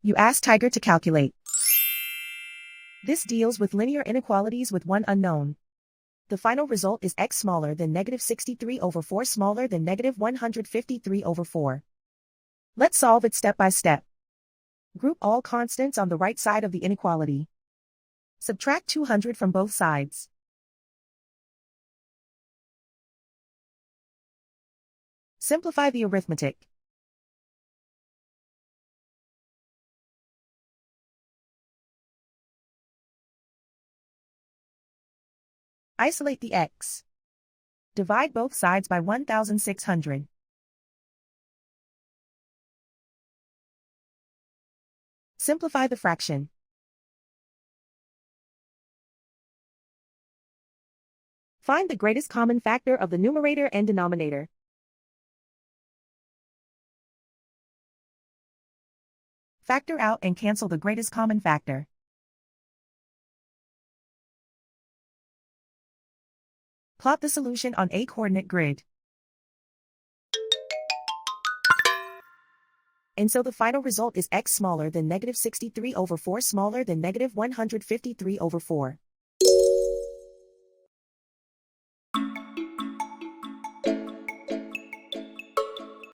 You ask Tiger to calculate. This deals with linear inequalities with one unknown. The final result is x smaller than -63/4 smaller than -153/4. Let's solve it step by step. Group all constants on the right side of the inequality. Subtract 200 from both sides. Simplify the arithmetic. Isolate the x. Divide both sides by 1,600. Simplify the fraction. Find the greatest common factor of the numerator and denominator. Factor out and cancel the greatest common factor. Plot the solution on a coordinate grid. And so the final result is x smaller than -63/4 smaller than -153/4.